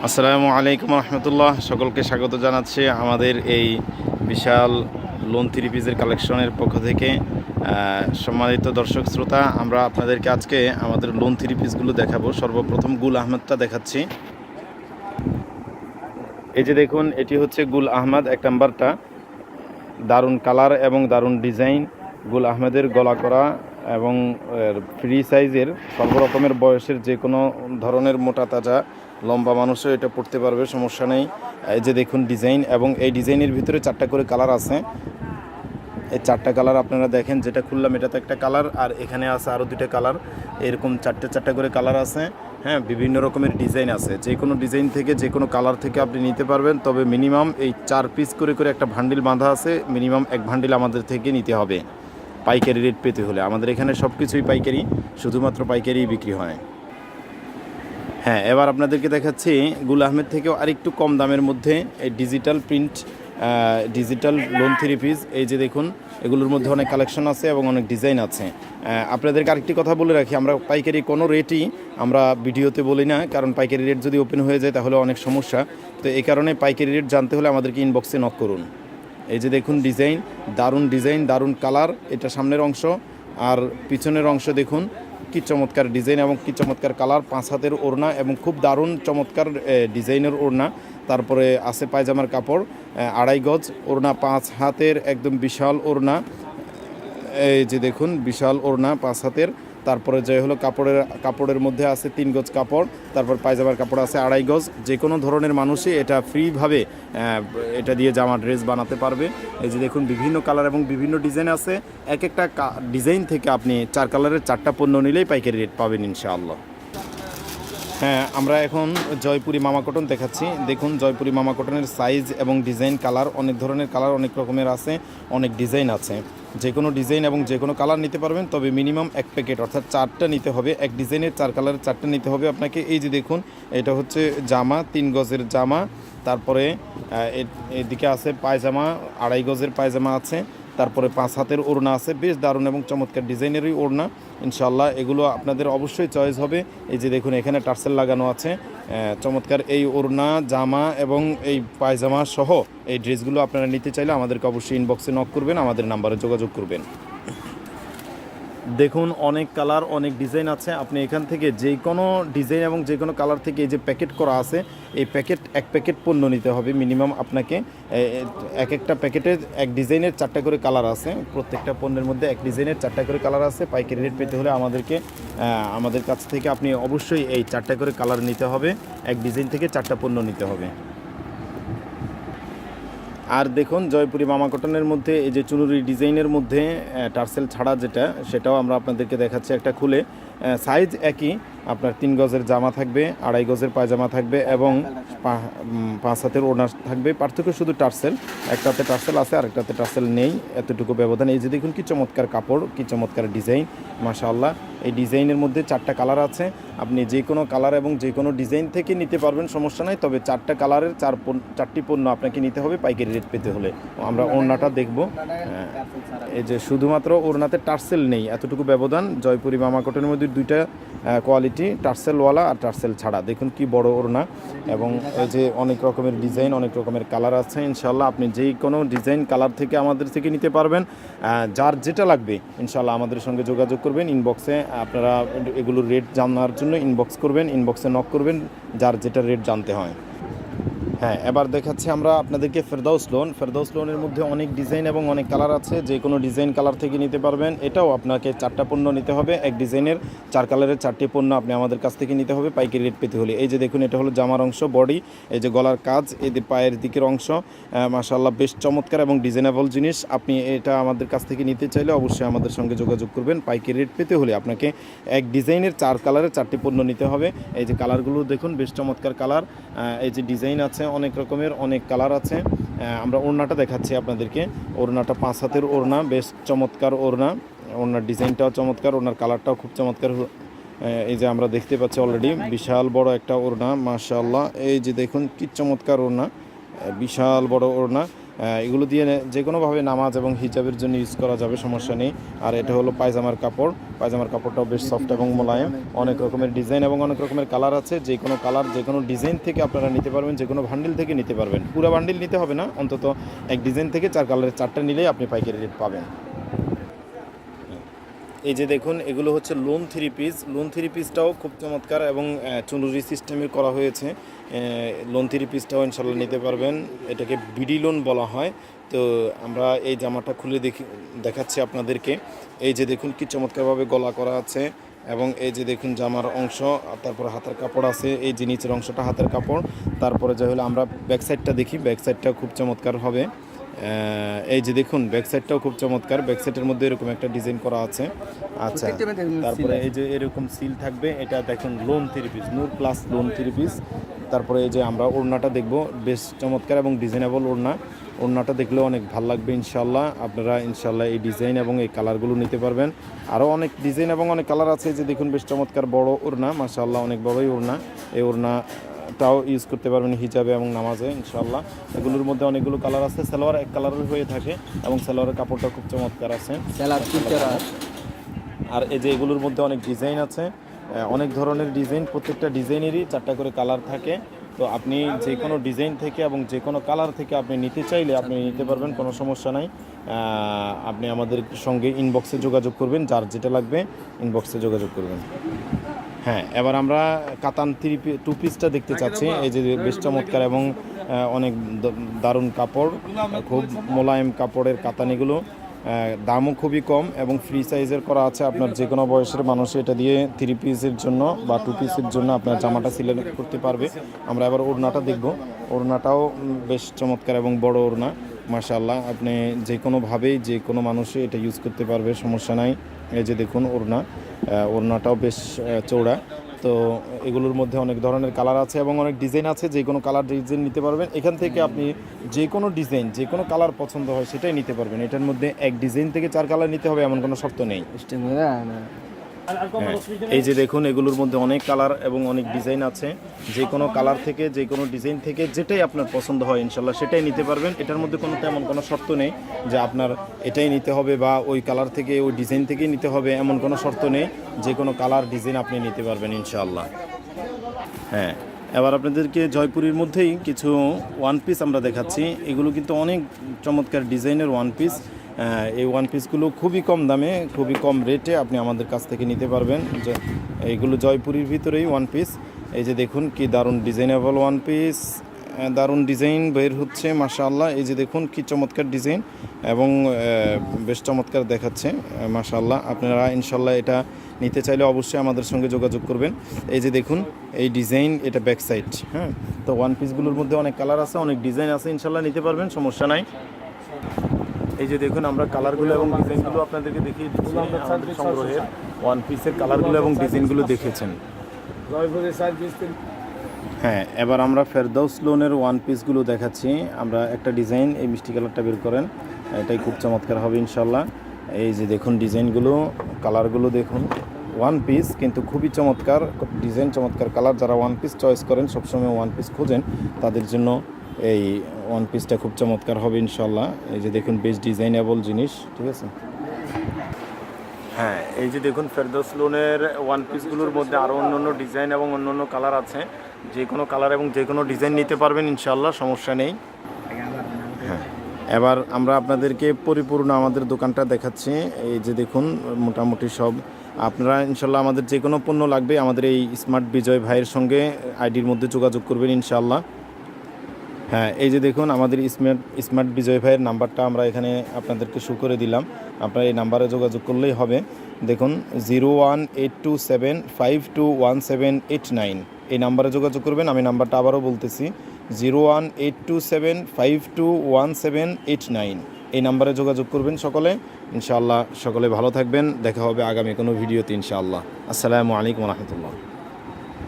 আসসালামু আলাইকুম রহমতুল্লাহ। সকলকে স্বাগত জানাচ্ছি আমাদের এই বিশাল লোন থ্রি পিসের কালেকশনের পক্ষ থেকে। সম্মানিত দর্শক শ্রোতা, আমরা আপনাদেরকে আজকে আমাদের লোন থ্রি পিসগুলো দেখাবো। সর্বপ্রথম গুল আহমেদটা দেখাচ্ছি। এই যে দেখুন, এটি হচ্ছে গুল আহমেদ 1 নাম্বারটা। দারুণ কালার এবং দারুণ ডিজাইন। গুল আহমেদের গলা করা এবং ফ্রি সাইজের সর্বরকমের বয়সের যে কোনো ধরনের মোটা তাজা লম্বা মানুষও এটা পড়তে পারবে, সমস্যা নেই। এই যে দেখুন ডিজাইন, এবং এই ডিজাইনের ভিতরে 4টা করে কালার আছে। এই 4টা কালার আপনারা দেখেন, যেটা খুললাম এটাতে একটা কালার, আর এখানে আছে আরও 2টা কালার। এরকম 4টে করে কালার আছে। হ্যাঁ, বিভিন্ন রকমের ডিজাইন আছে। যে কোনো ডিজাইন থেকে যে কোনো কালার থেকে আপনি নিতে পারবেন। তবে মিনিমাম এই 4 পিস করে একটা ভান্ডিল বাঁধা আছে। মিনিমাম 1 ভান্ডিল আমাদের থেকে নিতে হবে পাইকারি রেট পেতে হলে। আমাদের এখানে সব কিছুই পাইকারি, শুধুমাত্র পাইকারি বিক্রি হয়। হ্যাঁ, এবার আপনাদেরকে দেখাচ্ছি গুল আহমেদ থেকেও আরেকটু কম দামের মধ্যে এই digital print digital loan three piece. এই যে দেখুন, এগুলোর মধ্যে অনেক কালেকশন আছে এবং অনেক ডিজাইন আছে। আপনাদেরকে আরেকটি কথা বলে রাখি, আমরা পাইকারি কোনো রেটই আমরা ভিডিওতে বলি না, কারণ পাইকারি রেট যদি ওপেন হয়ে যায় তাহলে অনেক সমস্যা। তো এই কারণে পাইকারি রেট জানতে হলে আমাদেরকে ইনবক্সে নক করুন। এই যে দেখুন ডিজাইন, দারুণ কালার। এটা সামনের অংশ, আর পিছনের অংশ দেখুন কি চমৎকার ডিজাইন এবং কি চমৎকার কালার। 5 হাতের ওড়না এবং খুব দারুণ চমৎকার ডিজাইনের ওড়না। তারপরে আছে পায়জামার কাপড়, 2.5 গজ ওড়না, 5 হাতের একদম বিশাল ওড়না। এই যে দেখুন বিশাল ওড়না 5 হাতের। তারপরে যে হলো কাপড়ের মধ্যে আছে 3 গজ কাপড়। তারপর পায়জামার কাপড় আছে 2.5 গজ। যে কোনো ধরনের মানুষই এটা ফ্রিভাবে এটা দিয়ে জামা ড্রেস বানাতে পারবে। এই যে দেখুন বিভিন্ন কালার এবং বিভিন্ন ডিজাইন আছে। এক একটা ডিজাইন থেকে আপনি 4 কালারের 4টা পণ্য নিলেই পাইকারি রেট পাবেন ইনশাআল্লাহ। হ্যাঁ, আমরা এখন জয়পুরি মামা কটন দেখাচ্ছি। দেখুন জয়পুরি মামা কটনের সাইজ এবং ডিজাইন, কালার, অনেক ধরনের কালার অনেক রকমের আছে, অনেক ডিজাইন আছে। যে কোনো ডিজাইন এবং যে কোনো কালার নিতে পারবেন। তবে মিনিমাম 1 প্যাকেট অর্থাৎ 4টা নিতে হবে। এক ডিজাইনের 4 কালারের 4টা নিতে হবে আপনাকে। এই যে দেখুন, এটা হচ্ছে জামা, 3 গজের জামা। তারপরে এদিকে আছে পায়জামা, 2.5 গজের পায়জামা আছে। তারপরে 5 হাতের ওড়না আছে, বেশ দারুণ এবং চমৎকার ডিজাইনেরই ওড়না। ইনশাআল্লাহ এগুলো আপনাদের অবশ্যই চয়েস হবে। এই যে দেখুন, এখানে টার্সেল লাগানো আছে। চমৎকার এই ওড়না, জামা এবং এই পায়জামা সহ এই ড্রেসগুলো আপনারা নিতে চাইলে আমাদেরকে অবশ্যই ইনবক্সে নক করবেন, আমাদের নাম্বারে যোগাযোগ করবেন। দেখুন অনেক কালার, অনেক ডিজাইন আছে। আপনি এখান থেকে যে কোনো ডিজাইন এবং যে কোনো কালার থেকে এই যে প্যাকেট করা আছে, এই এক প্যাকেট পণ্য নিতে হবে মিনিমাম আপনাকে। একটা প্যাকেটে এক ডিজাইনের 4টা করে কালার আছে। প্রত্যেকটা পণ্যের মধ্যে এক ডিজাইনের 4টা করে কালার আছে। পাইকারি রেট পেতে হলে আমাদের কাছ থেকে আপনি অবশ্যই এই 4টা করে কালার নিতে হবে। এক ডিজাইন থেকে 4টা পণ্য নিতে হবে। আর দেখুন জয়পুরি মামা কটনের মধ্যে এই যে চুনুরি ডিজাইনের মধ্যে টার্সেল ছাড়া যেটা, সেটাও আমরা আপনাদেরকে দেখাচ্ছি একটা খুলে। সাইজ একই, আপনার 3 গজের জামা থাকবে, 2.5 গজের পায়জামা থাকবে এবং 5 হাতের ওড়না থাকবে। পার্থক্য শুধু টার্সেল, একটাতে টার্সেল আছে আর একটাতে টার্সেল নেই, এতটুকু ব্যবধান। এই যে দেখুন কি চমৎকার কাপড়, কি চমৎকার ডিজাইন, মাশাআল্লাহ। এই ডিজাইনের মধ্যে 4টা কালার আছে। আপনি যে কোনো কালার এবং যে কোনো ডিজাইন থেকে নিতে পারবেন, সমস্যা নাই। তবে 4টা কালারের 4টি পণ্য আপনাকে নিতে হবে পাইকারি রেট পেতে হলে। আমরা ওড়নাটা দেখব। এই যে শুধুমাত্র ওড়নাতে টার্সেল নেই, এতটুকু ব্যবধান। জয়পুরি মামা কটনের মধ্যে 2টা কোয়ালিটি, টার্সেলওয়ালা আর টার্সেল ছাড়া। দেখুন কি বড় ওড়না, এবং এই যে অনেক রকমের ডিজাইন, অনেক রকমের কালার আছে। ইনশাআল্লাহ আপনি যেই কোনো ডিজাইন কালার থেকে আমাদের থেকে নিতে পারবেন। যার যেটা লাগবে ইনশাআল্লাহ আমাদের সঙ্গে যোগাযোগ করবেন। ইনবক্সে আপনারা এগুলোর রেট জানার জন্য ইনবক্স করবেন, ইনবক্সে নক করবেন, যার যেটা রেট জানতে হয়। হ্যাঁ, এবার দেখাচ্ছি আমরা আপনাদেরকে ফেরদাউস লোনের মধ্যে অনেক ডিজাইন এবং অনেক কালার আছে। যে কোনো ডিজাইন কালার থেকে নিতে পারবেন। এটাও আপনাকে 4টা পণ্য নিতে হবে। এক ডিজাইনের 4 কালারের 4টি পণ্য আপনি আমাদের কাছ থেকে নিতে হবে পাইকারি রেট পেতে হলে। এই যে দেখুন, এটা হলো জামার অংশ, বডি, এই যে গলার কাজ, এই যে পায়ের দিকের অংশ। মাশাআল্লাহ বেশ চমৎকার এবং ডিজাইনেবল জিনিস। আপনি এটা আমাদের কাছ থেকে নিতে চাইলে অবশ্যই আমাদের সঙ্গে যোগাযোগ করবেন। পাইকারি রেট পেতে হলে আপনাকে এক ডিজাইনের 4 কালারের 4টি পণ্য নিতে হবে। এই যে কালারগুলো দেখুন, বেশ চমৎকার কালার। এই যে ডিজাইন আছে অনেক রকমের, অনেক কালার আছে। আমরা ওড়নাটা দেখাচ্ছি আপনাদেরকে। ওড়নাটা 5 হাতের ওড়না, বেশ চমৎকার ওড়না। ওড়নার ডিজাইনটাও চমৎকার, ওড়নার কালারটাও খুব চমৎকার। এই যে আমরা দেখতে পাচ্ছি অলরেডি বিশাল বড় একটা ওড়না, মাশাআল্লাহ। এই যে দেখুন কি চমৎকার ওড়না, বিশাল বড় ওড়না। এগুলো দিয়ে যে কোনোভাবে নামাজ এবং হিজাবের জন্য ইউজ করা যাবে, সমস্যা নেই। আর এটা হলো পায়জামার কাপড়, পায়জামার কাপড়টাও বেশ সফট এবং মোলায়েম, অনেক রকমের ডিজাইন এবং অনেক রকমের কালার আছে। যে কোনো কালার যে কোনো ডিজাইন থেকে আপনারা নিতে পারবেন, যে কোনো বান্ডিল থেকে নিতে পারবেন। পুরো বান্ডিল নিতে হবে না, অন্তত এক ডিজাইন থেকে 4 কালারের 4টা নিলেই আপনি পাইকারি রেট পাবেন। এই যে দেখুন, এগুলো হচ্ছে লোন 3 পিস। লোন 3 পিসটাও খুব চমৎকার এবং চুনুরি সিস্টেমের করা হয়েছে। লোন 3 পিসটাও ইনশাল্লাহ নিতে পারবেন। এটাকে বিডি লোন বলা হয়। তো আমরা এই জামাটা খুলে দেখাচ্ছি আপনাদেরকে। এই যে দেখুন কি চমৎকারভাবে গলা করা আছে এবং এই যে দেখুন জামার অংশ, তারপর হাতের কাপড় আছে, এই যে নিচের অংশটা হাতের কাপড়। তারপরে যা হলো আমরা ব্যাক সাইডটা দেখি, ব্যাক সাইডটা খুব চমৎকার হবে। এই যে দেখুন ব্যাক সাইডটাও খুব চমৎকার, ব্যাক সাইডের মধ্যে এরকম একটা ডিজাইন করা আছে। আচ্ছা, তারপরে এই যে এরকম সিল থাকবে, এটা দেখুন লোন 3 পিস, নূর প্লাস লোন 3 পিস। তারপরে এই যে আমরা ওড়নাটা দেখব, বেশ চমৎকার এবং ডিজাইনেবল ওড়না। ওড়নাটা দেখলেও অনেক ভালো লাগবে ইনশাল্লাহ। আপনারা ইনশাল্লাহ এই ডিজাইন এবং এই কালারগুলো নিতে পারবেন। আরও অনেক ডিজাইন এবং অনেক কালার আছে। যে দেখুন বেশ চমৎকার বড় ওড়না, মাশাআল্লাহ অনেক বড়ই ওড়না। এই ওড়নাটাও ইউজ করতে পারবেন হিজাবে এবং নামাজে ইনশাল্লাহ। এগুলোর মধ্যে অনেকগুলো কালার আছে। সালোয়ার এক কালারের হয়ে থাকে এবং সালোয়ারের কাপড়টা খুব চমৎকার আছে। আর এই যে এগুলোর মধ্যে অনেক ডিজাইন আছে, অনেক ধরনের ডিজাইন, প্রত্যেকটা ডিজাইনেরই 4টা করে কালার থাকে। তো আপনি যে কোনো ডিজাইন থেকে এবং যে কোনো কালার থেকে আপনি নিতে চাইলে আপনি নিতে পারবেন, কোনো সমস্যা নাই। আপনি আমাদের সঙ্গে ইনবক্সে যোগাযোগ করবেন, যার যেটা লাগবে ইনবক্সে যোগাযোগ করবেন। হ্যাঁ, এবার আমরা কাতান 2 পিসটা দেখতে চাচ্ছি। এই যে বেশ চমৎকার এবং অনেক দারুণ কাপড়, খুব মোলায়েম কাপড়ের কাতানিগুলো। দামও খুবই কম এবং ফ্রি সাইজের করা আছে। আপনার যে কোনো বয়সের মানুষ এটা দিয়ে 3 পিসের জন্য বা 2 পিসের জন্য আপনার জামাটা সিলেক্ট করতে পারবে। আমরা এবার ওড়নাটা দেখব। ওড়নাটাও বেশ চমৎকার এবং বড় ওড়না, মাশাআল্লাহ। আপনি যে কোনোভাবেই যে কোনো মানুষই এটা ইউজ করতে পারবে, সমস্যা নাই। এই যে দেখুন ওড়নাটাও বেশ চওড়া। তো এগুলোর মধ্যে অনেক ধরনের কালার আছে এবং অনেক ডিজাইন আছে। যে কোনো কালার ডিজাইন নিতে পারবেন। এখান থেকে আপনি যে কোনো ডিজাইন, যে কোনো কালার পছন্দ হয় সেটাই নিতে পারবেন। এটার মধ্যে এক ডিজাইন থেকে 4 কালার নিতে হবে এমন কোনো শর্ত নেই। এই যে দেখুন, এগুলোর মধ্যে অনেক কালার এবং অনেক ডিজাইন আছে। যে কোনো কালার থেকে, যে কোনো ডিজাইন থেকে যেটাই আপনার পছন্দ হয় ইনশাল্লাহ সেটাই নিতে পারবেন। এটার মধ্যে কোনো তেমন কোনো শর্ত নেই যে আপনার এটাই নিতে হবে বা ওই কালার থেকে ওই ডিজাইন থেকেই নিতে হবে, এমন কোনো শর্ত নেই। যে কোনো কালার ডিজাইন আপনি নিতে পারবেন ইনশাআল্লাহ। হ্যাঁ, এবার আপনাদেরকে জয়পুরের মধ্যেই কিছু ওয়ান পিস আমরা দেখাচ্ছি। এগুলো কিন্তু অনেক চমৎকার ডিজাইনের ওয়ান পিস। এই ওয়ান পিসগুলো খুবই কম দামে, খুবই কম রেটে আপনি আমাদের কাছ থেকে নিতে পারবেন। এইগুলো জয়পুরের ভিতরেই ওয়ান পিস। এই যে দেখুন কি দারুণ ডিজাইনেবল ওয়ান পিস, দারুণ ডিজাইন বের হচ্ছে মাশাআল্লাহ। এই যে দেখুন কি চমৎকার ডিজাইন এবং বেশ চমৎকার দেখাচ্ছে মাশাআল্লাহ। আপনারা ইনশাল্লাহ এটা নিতে চাইলে অবশ্যই আমাদের সঙ্গে যোগাযোগ করবেন। এই যে দেখুন এই ডিজাইন, এটা ব্যাক সাইড। হ্যাঁ, তো ওয়ান পিসগুলোর মধ্যে অনেক কালার আছে, অনেক ডিজাইন আছে, ইনশাল্লাহ নিতে পারবেন, সমস্যা নাই। এই যে দেখুন আমরা কালারগুলো এবং ডিজাইনগুলো আপনাদেরকে দেখিয়ে দিচ্ছি। আমাদের সংগ্রহের ওয়ান পিসের কালারগুলো এবং ডিজাইনগুলো দেখেছেন। হ্যাঁ, এবার আমরা ফেরদৌস লোনের ওয়ান পিসগুলো দেখাচ্ছি। আমরা একটা ডিজাইন, এই মিষ্টি কালারটা বের করেন, এটাই খুব চমৎকার হবে ইনশাল্লাহ। এই যে দেখুন ডিজাইনগুলো, কালারগুলো দেখুন। ওয়ান পিস কিন্তু খুবই চমৎকার ডিজাইন, চমৎকার কালার। যারা ওয়ান পিস চয়েস করেন, সবসময় ওয়ান পিস খোঁজেন, তাদের জন্য এই ওয়ান পিসটা খুব চমৎকার হবে ইনশাল্লাহ। এই যে দেখুন বেশ ডিজাইনেবল জিনিস, ঠিক আছে। হ্যাঁ, এই যে দেখুন ফেরদৌস লোনের ওয়ান পিসগুলোর মধ্যে আরও অন্য ডিজাইন এবং অন্য কালার আছে। যে কোনো কালার এবং যে কোনো ডিজাইন নিতে পারবেন ইনশাল্লাহ, সমস্যা নেই। হ্যাঁ, এবার আমরা আপনাদেরকে পরিপূর্ণ আমাদের দোকানটা দেখাচ্ছি। এই যে দেখুন মোটামুটি সব আপনারা ইনশাল্লাহ আমাদের যে কোনো পণ্য লাগবে আমাদের এই স্মার্ট বিজয় ভাইয়ের সঙ্গে আইডির মধ্যে যোগাযোগ করবেন ইনশাল্লাহ। হ্যাঁ, এই যে দেখুন আমাদের স্মার্ট বিজয় ভাইয়ের নাম্বারটা আমরা এখানে আপনাদেরকে শো করে দিলাম। আপনারা এই নাম্বারে যোগাযোগ করলেই হবে। দেখুন 01827521789 এই নাম্বারে যোগাযোগ করবেন। আমি নাম্বারটা আবারও বলতেছি, 01827521789 এই নাম্বারে যোগাযোগ করবেন সকলে ইনশাআল্লাহ। সকলে ভালো থাকবেন, দেখা হবে আগামী কোনো ভিডিওতে ইনশাআল্লাহ। আসসালামু আলাইকুম ওয়া রাহমাতুল্লাহ।